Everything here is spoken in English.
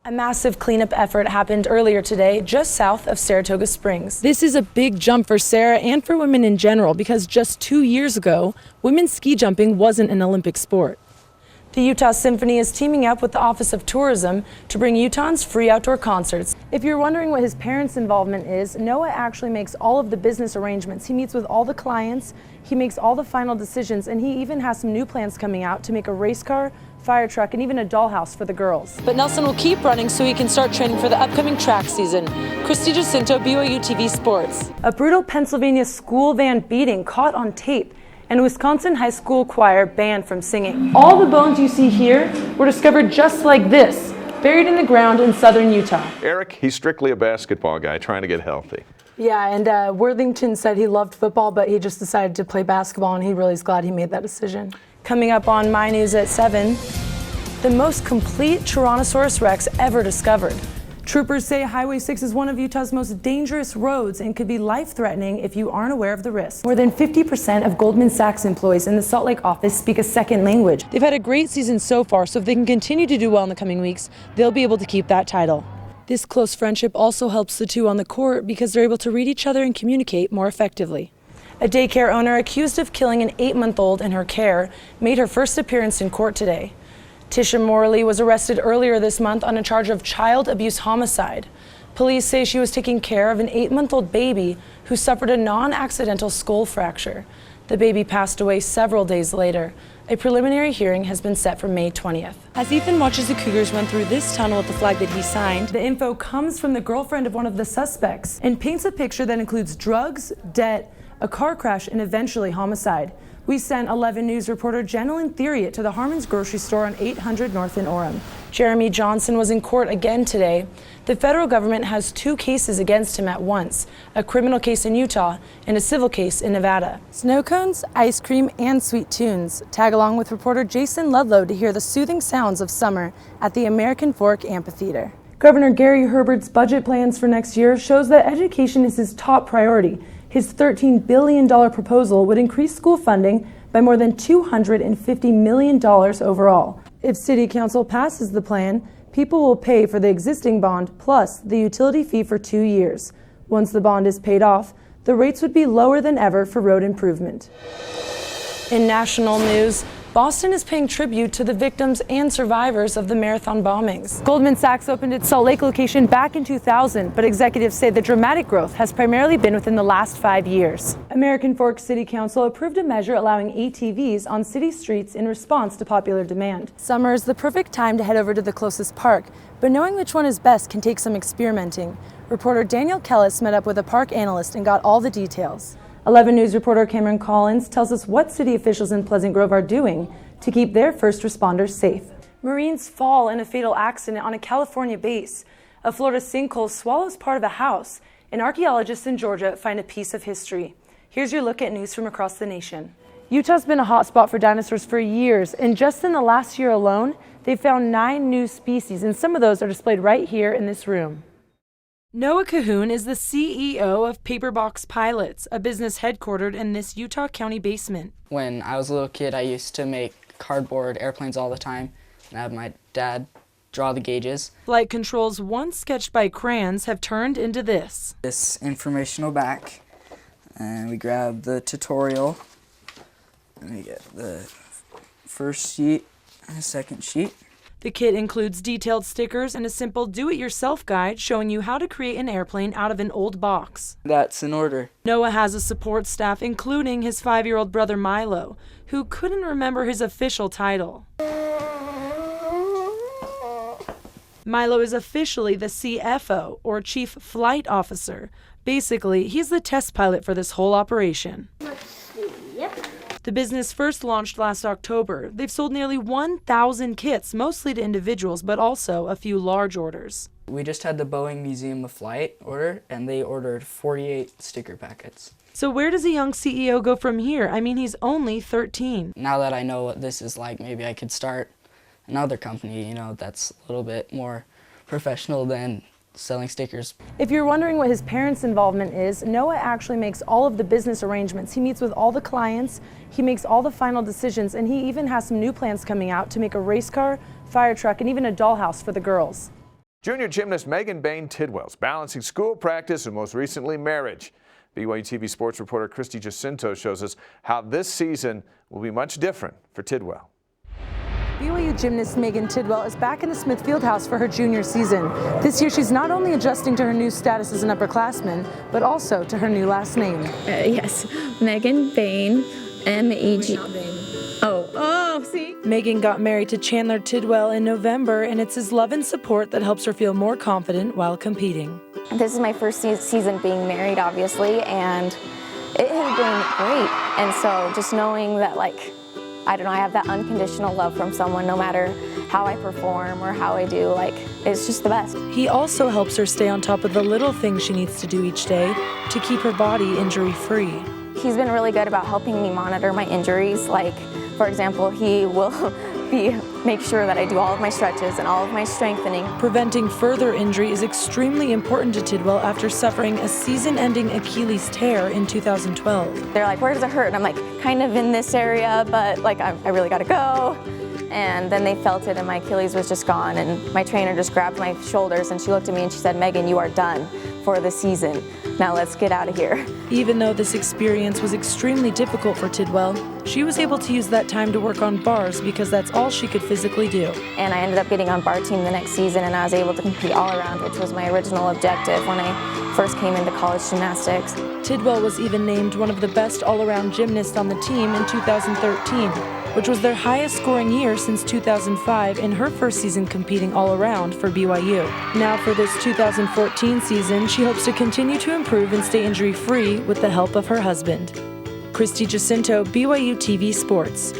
A massive cleanup effort happened earlier today just south of Saratoga Springs. This is a big jump for Sarah and for women in general because just 2 years ago, women's ski jumping wasn't an Olympic sport. The Utah Symphony is teaming up with the Office of Tourism to bring Utahns free outdoor concerts. If you're wondering what his parents' involvement is, Noah actually makes all of the business arrangements. He meets with all the clients, he makes all the final decisions, and he even has some new plans coming out to make a race car, fire truck, and even a dollhouse for the girls. But Nelson will keep running so he can start training for the upcoming track season. Christie Jacinto, BYU TV Sports. A brutal Pennsylvania school van beating caught on tape, and a Wisconsin high school choir banned from singing. All the bones you see here were discovered just like this, buried in the ground in southern Utah. Eric, he's strictly a basketball guy trying to get healthy. Yeah, and Worthington said he loved football, but he just decided to play basketball, and he really is glad he made that decision. Coming up on My News at 7, the most complete Tyrannosaurus Rex ever discovered. Troopers say Highway 6 is one of Utah's most dangerous roads and could be life-threatening if you aren't aware of the risk. More than 50% of Goldman Sachs employees in the Salt Lake office speak a second language. They've had a great season so far, so if they can continue to do well in the coming weeks, they'll be able to keep that title. This close friendship also helps the two on the court because they're able to read each other and communicate more effectively. A daycare owner accused of killing an 8-month-old in her care made her first appearance in court today. Tisha Morley was arrested earlier this month on a charge of child abuse homicide. Police say she was taking care of an 8-month-old baby who suffered a non-accidental skull fracture. The baby passed away several days later. A preliminary hearing has been set for May 20th. As Ethan watches the Cougars run through this tunnel with the flag that he signed, the info comes from the girlfriend of one of the suspects and paints a picture that includes drugs, debt, a car crash, and eventually homicide. We sent 11 News reporter Jenilyn Theriot to the Harmon's grocery store on 800 North in Orem. Jeremy Johnson was in court again today. The federal government has 2 cases against him at once, a criminal case in Utah and a civil case in Nevada. Snow cones, ice cream, and sweet tunes. Tag along with reporter Jason Ludlow to hear the soothing sounds of summer at the American Fork Amphitheater. Governor Gary Herbert's budget plans for next year shows that education is his top priority. His $13 billion proposal would increase school funding by more than $250 million overall. If City Council passes the plan, people will pay for the existing bond plus the utility fee for 2 years. Once the bond is paid off, the rates would be lower than ever for road improvement. In national news, Boston is paying tribute to the victims and survivors of the marathon bombings. Goldman Sachs opened its Salt Lake location back in 2000, but executives say the dramatic growth has primarily been within the last 5 years. American Fork City Council approved a measure allowing ATVs on city streets in response to popular demand. Summer is the perfect time to head over to the closest park, but knowing which one is best can take some experimenting. Reporter Daniel Kellis met up with a park analyst and got all the details. 11 News reporter Cameron Collins tells us what city officials in Pleasant Grove are doing to keep their first responders safe. Marines fall in a fatal accident on a California base. A Florida sinkhole swallows part of a house, and archaeologists in Georgia find a piece of history. Here's your look at news from across the nation. Utah's been a hotspot for dinosaurs for years, and just in the last year alone, they've found 9 new species, and some of those are displayed right here in this room. Noah Cahoon is the CEO of Paperbox Pilots, a business headquartered in this Utah County basement. When I was a little kid, I used to make cardboard airplanes all the time, and I had my dad draw the gauges. Flight controls once sketched by crayons have turned into this. This informational back, and we grab the tutorial, and we get the first sheet and the second sheet. The kit includes detailed stickers and a simple do-it-yourself guide showing you how to create an airplane out of an old box. That's in order. Noah has a support staff, including his 5-year-old brother Milo, who couldn't remember his official title. Milo is officially the CFO, or Chief Flight Officer. Basically, he's the test pilot for this whole operation. Let's see, yep. The business first launched last October. They've sold nearly 1,000 kits, mostly to individuals, but also a few large orders. We just had the Boeing Museum of Flight order, and they ordered 48 sticker packets. So where does a young CEO go from here? I mean, he's only 13. Now that I know what this is like, maybe I could start another company, that's a little bit more professional than selling stickers. If you're wondering what his parents' involvement is, Noah actually makes all of the business arrangements. He meets with all the clients, he makes all the final decisions, and he even has some new plans coming out to make a race car, fire truck, and even a dollhouse for the girls. Junior gymnast Megan Bain Tidwell's balancing school practice and most recently marriage. BYU TV sports reporter Christie Jacinto shows us how this season will be much different for Tidwell. BYU gymnast Megan Tidwell is back in the Smith Fieldhouse for her junior season. This year she's not only adjusting to her new status as an upperclassman, but also to her new last name. Yes, Megan Bain, M-E-G. See? Megan got married to Chandler Tidwell in November, and it's his love and support that helps her feel more confident while competing. This is my first season being married, obviously, and it has been great. And so just knowing that, like, I don't know, I have that unconditional love from someone no matter how I perform or how I do, like, it's just the best. He also helps her stay on top of the little things she needs to do each day to keep her body injury-free. He's been really good about helping me monitor my injuries. Like, for example, he will make sure that I do all of my stretches and all of my strengthening. Preventing further injury is extremely important to Tidwell after suffering a season-ending Achilles tear in 2012. They're like, where does it hurt? And I'm like, kind of in this area, but like, I really gotta go. And then they felt it and my Achilles was just gone, and my trainer just grabbed my shoulders and she looked at me and she said, Megan, you are done for the season. Now let's get out of here. Even though this experience was extremely difficult for Tidwell, she was able to use that time to work on bars because that's all she could physically do. And I ended up getting on bar team the next season, and I was able to compete all around, which was my original objective when I first came into college gymnastics. Tidwell was even named one of the best all-around gymnasts on the team in 2013, which was their highest scoring year since 2005 in her first season competing all around for BYU. Now for this 2014 season, she hopes to continue to improve and stay injury-free with the help of her husband. Christie Jacinto, BYU TV Sports.